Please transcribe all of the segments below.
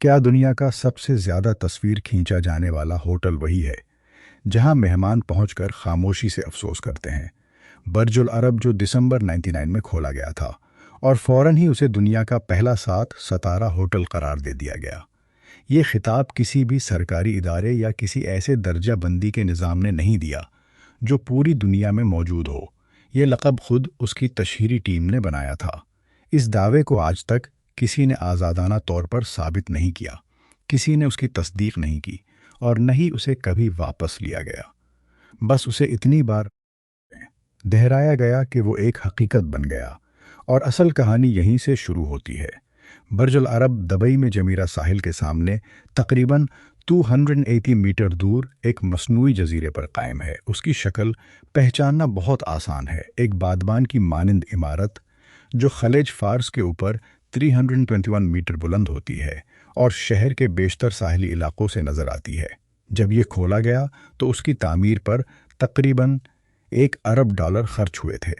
کیا دنیا کا سب سے زیادہ تصویر کھینچا جانے والا ہوٹل وہی ہے جہاں مہمان پہنچ کر خاموشی سے افسوس کرتے ہیں؟ برج العرب جو دسمبر 99 میں کھولا گیا تھا اور فوراً ہی اسے دنیا کا پہلا 7 ستارہ ہوٹل قرار دے دیا گیا۔ یہ خطاب کسی بھی سرکاری ادارے یا کسی ایسے درجہ بندی کے نظام نے نہیں دیا جو پوری دنیا میں موجود ہو۔ یہ لقب خود اس کی تشہیری ٹیم نے بنایا تھا۔ اس دعوے کو آج تک کسی نے آزادانہ طور پر ثابت نہیں کیا، کسی نے اس کی تصدیق نہیں کی، اور نہ ہی اسے کبھی واپس لیا گیا۔ بس اسے اتنی بار دہرایا گیا کہ وہ ایک حقیقت بن گیا، اور اصل کہانی یہیں سے شروع ہوتی ہے۔ برج العرب دبئی میں جمیرہ ساحل کے سامنے تقریباً 280 میٹر دور ایک مصنوعی جزیرے پر قائم ہے۔ اس کی شکل پہچاننا بہت آسان ہے، ایک بادبان کی مانند عمارت جو خلیج فارس کے اوپر 321 میٹر بلند ہوتی ہے اور شہر کے بیشتر ساحلی علاقوں سے نظر آتی ہے۔ جب یہ کھولا گیا تو اس کی تعمیر پر تقریباً $1 ارب خرچ ہوئے تھے۔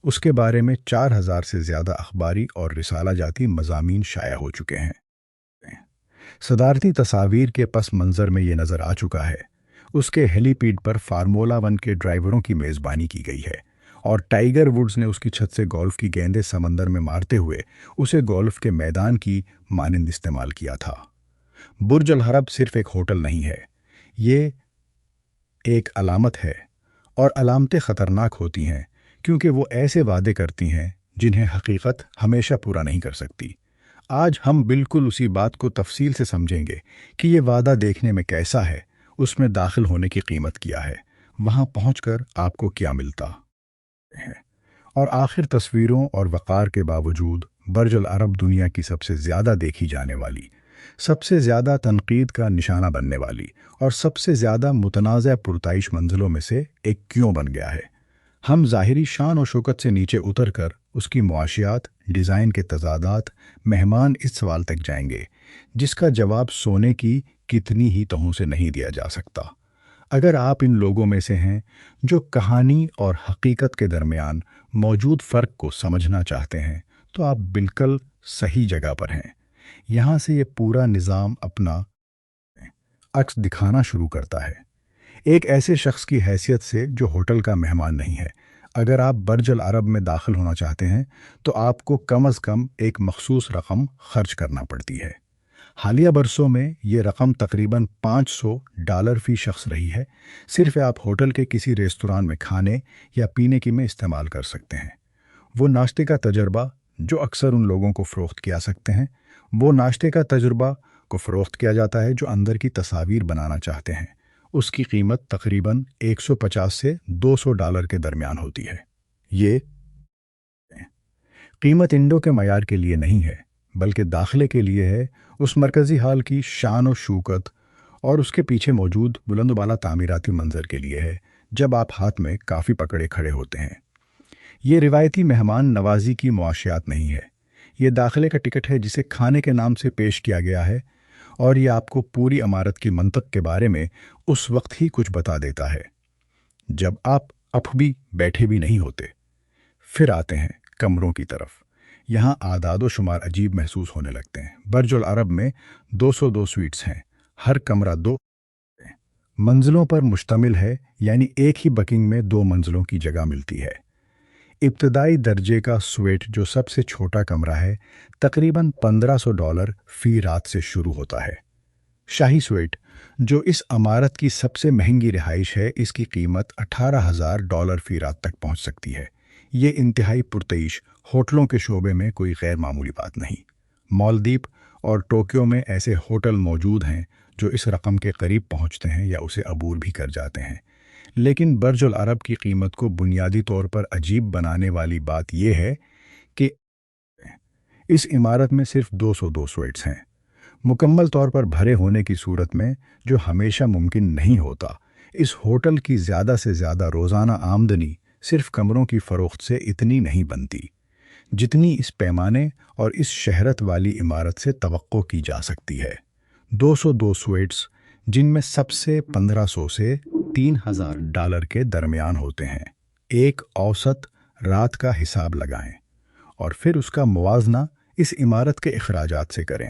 اس کے بارے میں 4000 سے زیادہ اخباری اور رسالہ جاتی مضامین شائع ہو چکے ہیں۔ صدارتی تصاویر کے پس منظر میں یہ نظر آ چکا ہے۔ اس کے ہیلی پیڈ پر فارمولا 1 کے ڈرائیوروں کی میزبانی کی گئی ہے، اور ٹائیگر ووڈز نے اس کی چھت سے گولف کی گیندیں سمندر میں مارتے ہوئے اسے گولف کے میدان کی مانند استعمال کیا تھا۔ برج العرب صرف ایک ہوٹل نہیں ہے، یہ ایک علامت ہے، اور علامتیں خطرناک ہوتی ہیں کیونکہ وہ ایسے وعدے کرتی ہیں جنہیں حقیقت ہمیشہ پورا نہیں کر سکتی۔ آج ہم بالکل اسی بات کو تفصیل سے سمجھیں گے کہ یہ وعدہ دیکھنے میں کیسا ہے، اس میں داخل ہونے کی قیمت کیا ہے، وہاں پہنچ کر آپ کو کیا ملتا ہے، اور آخر تصویروں اور وقار کے باوجود برج العرب دنیا کی سب سے زیادہ دیکھی جانے والی، سب سے زیادہ تنقید کا نشانہ بننے والی اور سب سے زیادہ متنازع پرتعیش منزلوں میں سے ایک کیوں بن گیا ہے؟ ہم ظاہری شان و شوکت سے نیچے اتر کر اس کی معاشیات، ڈیزائن کے تضادات، مہمان اس سوال تک جائیں گے جس کا جواب سونے کی کتنی ہی تہوں سے نہیں دیا جا سکتا۔ اگر آپ ان لوگوں میں سے ہیں جو کہانی اور حقیقت کے درمیان موجود فرق کو سمجھنا چاہتے ہیں تو آپ بالکل صحیح جگہ پر ہیں۔ یہاں سے یہ پورا نظام اپنا عکس دکھانا شروع کرتا ہے، ایک ایسے شخص کی حیثیت سے جو ہوٹل کا مہمان نہیں ہے۔ اگر آپ برج العرب میں داخل ہونا چاہتے ہیں تو آپ کو کم از کم ایک مخصوص رقم خرچ کرنا پڑتی ہے۔ حالیہ برسوں میں یہ رقم تقریباً $500 فی شخص رہی ہے، صرف آپ ہوٹل کے کسی ریستوران میں کھانے یا پینے کی میں استعمال کر سکتے ہیں۔ وہ ناشتے کا تجربہ جو اکثر ان لوگوں کو فروخت کیا سکتے ہیں، وہ ناشتے کا تجربہ کو فروخت کیا جاتا ہے جو اندر کی تصاویر بنانا چاہتے ہیں۔ اس کی قیمت تقریباً $150 سے $200 کے درمیان ہوتی ہے۔ یہ قیمت انڈو کے معیار کے لیے نہیں ہے، بلکہ داخلے کے لیے ہے، اس مرکزی ہال کی شان و شوکت اور اس کے پیچھے موجود بلند و بالا تعمیراتی منظر کے لیے ہے جب آپ ہاتھ میں کافی پکڑے کھڑے ہوتے ہیں۔ یہ روایتی مہمان نوازی کی معاشیات نہیں ہے، یہ داخلے کا ٹکٹ ہے جسے کھانے کے نام سے پیش کیا گیا ہے، اور یہ آپ کو پوری عمارت کی منطق کے بارے میں اس وقت ہی کچھ بتا دیتا ہے جب آپ اب بھی بیٹھے بھی نہیں ہوتے۔ پھر آتے ہیں کمروں کی طرف۔ یہاں اعداد و شمار عجیب محسوس ہونے لگتے ہیں۔ برج العرب میں 202 سویٹس ہیں، ہر کمرہ 2 منزلوں پر مشتمل ہے، یعنی ایک ہی بکنگ میں 2 منزلوں کی جگہ ملتی ہے۔ ابتدائی درجے کا سویٹ جو سب سے چھوٹا کمرہ ہے تقریباً $1500 فی رات سے شروع ہوتا ہے۔ شاہی سویٹ جو اس عمارت کی سب سے مہنگی رہائش ہے، اس کی قیمت $18,000 فی رات تک پہنچ سکتی ہے۔ یہ انتہائی پرتعیش ہوٹلوں کے شعبے میں کوئی غیر معمولی بات نہیں۔ مالدیپ اور ٹوکیو میں ایسے ہوٹل موجود ہیں جو اس رقم کے قریب پہنچتے ہیں یا اسے عبور بھی کر جاتے ہیں، لیکن برج العرب کی قیمت کو بنیادی طور پر عجیب بنانے والی بات یہ ہے کہ اس عمارت میں صرف 202 سویٹس ہیں، مکمل طور پر بھرے ہونے کی صورت میں، جو ہمیشہ ممکن نہیں ہوتا۔ اس ہوٹل کی زیادہ سے زیادہ روزانہ آمدنی صرف کمروں کی فروخت سے اتنی نہیں بنتی جتنی اس پیمانے اور اس شہرت والی عمارت سے توقع کی جا سکتی ہے۔ 202 سویٹس جن میں سب سے $1500 سے $3000 کے درمیان ہوتے ہیں۔ ایک اوسط رات کا حساب لگائیں اور پھر اس کا موازنہ اس عمارت کے اخراجات سے کریں۔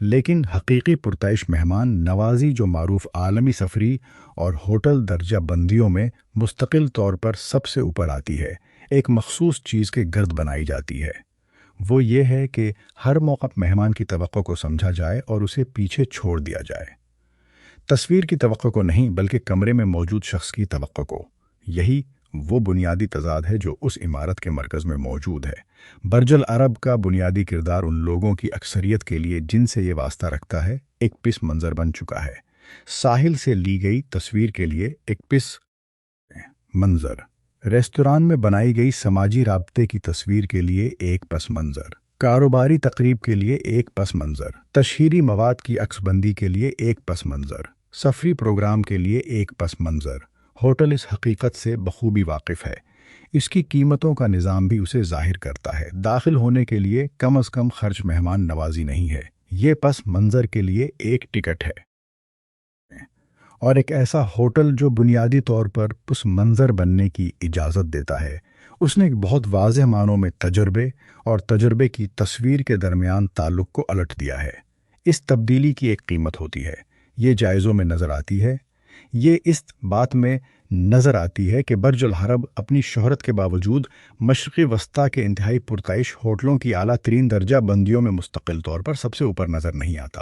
لیکن حقیقی پرتعیش مہمان نوازی جو معروف عالمی سفری اور ہوٹل درجہ بندیوں میں مستقل طور پر سب سے اوپر آتی ہے، ایک مخصوص چیز کے گرد بنائی جاتی ہے۔ وہ یہ ہے کہ ہر موقع مہمان کی توقع کو سمجھا جائے اور اسے پیچھے چھوڑ دیا جائے۔ تصویر کی توقع کو نہیں، بلکہ کمرے میں موجود شخص کی توقع کو۔ یہی وہ بنیادی تضاد ہے جو اس عمارت کے مرکز میں موجود ہے۔ برج العرب کا بنیادی کردار ان لوگوں کی اکثریت کے لیے جن سے یہ واسطہ رکھتا ہے ایک پس منظر بن چکا ہے۔ ساحل سے لی گئی تصویر کے لیے ایک پس منظر، ریستوران میں بنائی گئی سماجی رابطے کی تصویر کے لیے ایک پس منظر، کاروباری تقریب کے لیے ایک پس منظر، تشہیری مواد کی عکس بندی کے لیے ایک پس منظر، سفری پروگرام کے لیے ایک پس منظر۔ ہوٹل اس حقیقت سے بخوبی واقف ہے۔ اس کی قیمتوں کا نظام بھی اسے ظاہر کرتا ہے۔ داخل ہونے کے لیے کم از کم خرچ مہمان نوازی نہیں ہے، یہ پس منظر کے لیے ایک ٹکٹ ہے۔ اور ایک ایسا ہوٹل جو بنیادی طور پر پس منظر بننے کی اجازت دیتا ہے، اس نے ایک بہت واضح معنوں میں تجربے اور تجربے کی تصویر کے درمیان تعلق کو الٹ دیا ہے۔ اس تبدیلی کی ایک قیمت ہوتی ہے، یہ جائزوں میں نظر آتی ہے۔ یہ اس بات میں نظر آتی ہے کہ برج العرب اپنی شہرت کے باوجود مشرقی وسطی کے انتہائی پرتعیش ہوٹلوں کی اعلیٰ ترین درجہ بندیوں میں مستقل طور پر سب سے اوپر نظر نہیں آتا۔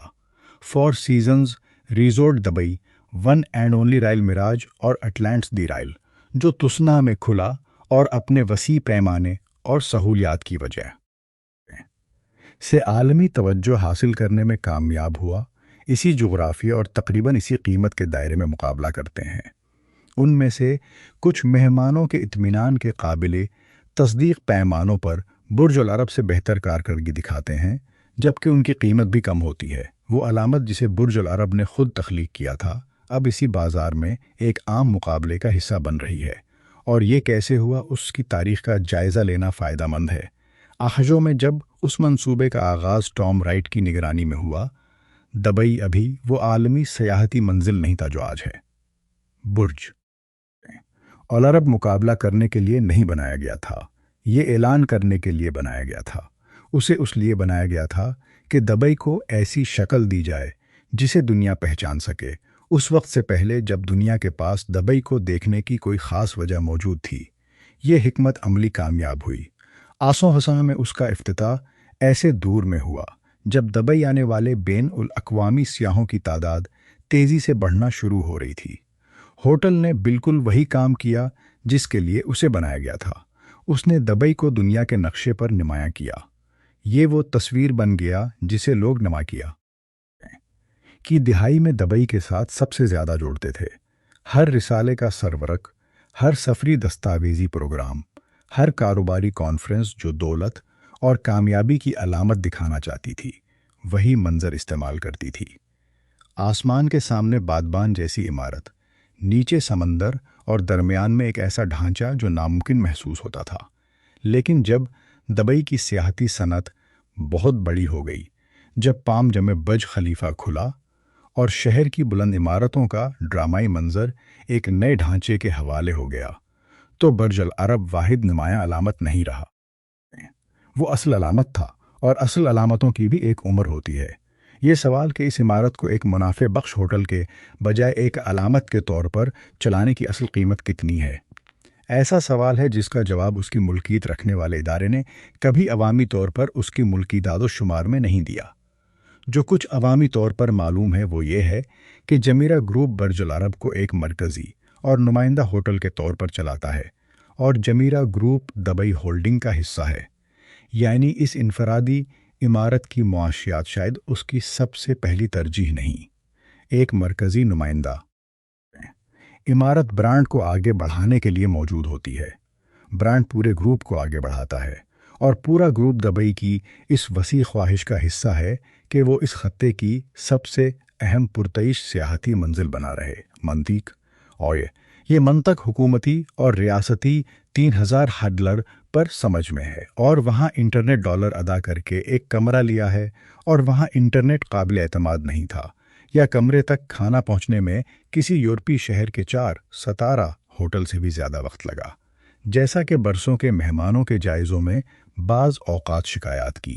Four Seasons Resort Dubai, one and only Royal Mirage اور اٹلانٹس دی رائل، جو تسنا میں کھلا اور اپنے وسیع پیمانے اور سہولیات کی وجہ سے عالمی توجہ حاصل کرنے میں کامیاب ہوا، اسی جغرافیہ اور تقریباً اسی قیمت کے دائرے میں مقابلہ کرتے ہیں۔ ان میں سے کچھ مہمانوں کے اطمینان کے قابل تصدیق پیمانوں پر برج العرب سے بہتر کارکردگی دکھاتے ہیں، جبکہ ان کی قیمت بھی کم ہوتی ہے۔ وہ علامت جسے برج العرب نے خود تخلیق کیا تھا، اب اسی بازار میں ایک عام مقابلے کا حصہ بن رہی ہے، اور یہ کیسے ہوا اس کی تاریخ کا جائزہ لینا فائدہ مند ہے۔ آخجوں میں جب اس منصوبے کا آغاز ٹام رائٹ کی نگرانی میں ہوا، دبئی ابھی وہ عالمی سیاحتی منزل نہیں تھا جو آج ہے۔ برج العرب مقابلہ کرنے کے لیے نہیں بنایا گیا تھا، یہ اعلان کرنے کے لیے بنایا گیا تھا۔ اسے اس لیے بنایا گیا تھا کہ دبئی کو ایسی شکل دی جائے جسے دنیا پہچان سکے، اس وقت سے پہلے جب دنیا کے پاس دبئی کو دیکھنے کی کوئی خاص وجہ موجود تھی۔ یہ حکمت عملی کامیاب ہوئی۔ آسوں ہساں میں اس کا افتتاح ایسے دور میں ہوا جب دبئی آنے والے بین الاقوامی سیاحوں کی تعداد تیزی سے بڑھنا شروع ہو رہی تھی۔ ہوٹل نے بالکل وہی کام کیا جس کے لیے اسے بنایا گیا تھا۔ اس نے دبئی کو دنیا کے نقشے پر نمایاں کیا۔ یہ وہ تصویر بن گیا جسے لوگ نما کیا کی دہائی میں دبئی کے ساتھ سب سے زیادہ جوڑتے تھے۔ ہر رسالے کا سرورق، ہر سفری دستاویزی پروگرام، ہر کاروباری کانفرنس جو دولت اور کامیابی کی علامت دکھانا چاہتی تھی، وہی منظر استعمال کرتی تھی۔ آسمان کے سامنے بادبان جیسی عمارت، نیچے سمندر اور درمیان میں ایک ایسا ڈھانچہ جو ناممکن محسوس ہوتا تھا۔ لیکن جب دبئی کی سیاحتی صنعت بہت بڑی ہو گئی، جب پام جمع برج خلیفہ کھلا اور شہر کی بلند عمارتوں کا ڈرامائی منظر ایک نئے ڈھانچے کے حوالے ہو گیا، تو برج العرب واحد نمایاں علامت نہیں رہا، وہ اصل علامت تھا، اور اصل علامتوں کی بھی ایک عمر ہوتی ہے۔ یہ سوال کہ اس عمارت کو ایک منافع بخش ہوٹل کے بجائے ایک علامت کے طور پر چلانے کی اصل قیمت کتنی ہے، ایسا سوال ہے جس کا جواب اس کی ملکیت رکھنے والے ادارے نے کبھی عوامی طور پر اس کی ملکی داد و شمار میں نہیں دیا۔ جو کچھ عوامی طور پر معلوم ہے وہ یہ ہے کہ جمیرہ گروپ برج العرب کو ایک مرکزی اور نمائندہ ہوٹل کے طور پر چلاتا ہے، اور جمیرہ گروپ دبئی ہولڈنگ کا حصہ ہے، یعنی اس انفرادی عمارت کی معاشیات شاید اس کی سب سے پہلی ترجیح نہیں۔ ایک مرکزی نمائندہ عمارت برانڈ کو آگے بڑھانے کے لیے موجود ہوتی ہے، برانڈ پورے گروپ کو آگے بڑھاتا ہے، اور پورا گروپ دبئی کی اس وسیع خواہش کا حصہ ہے کہ وہ اس خطے کی سب سے اہم پرتعیش سیاحتی منزل بنا رہے۔ منطق اور یہ منطق حکومتی اور ریاستی 3000 ہڈلر پر سمجھ میں ہے، اور وہاں انٹرنیٹ ڈالر ادا کر کے ایک کمرہ لیا ہے، اور وہاں انٹرنیٹ قابل اعتماد نہیں تھا، یا کمرے تک کھانا پہنچنے میں کسی یورپی شہر کے 4 ستارہ ہوٹل سے بھی زیادہ وقت لگا، جیسا کہ برسوں کے مہمانوں کے جائزوں میں بعض اوقات شکایات کی۔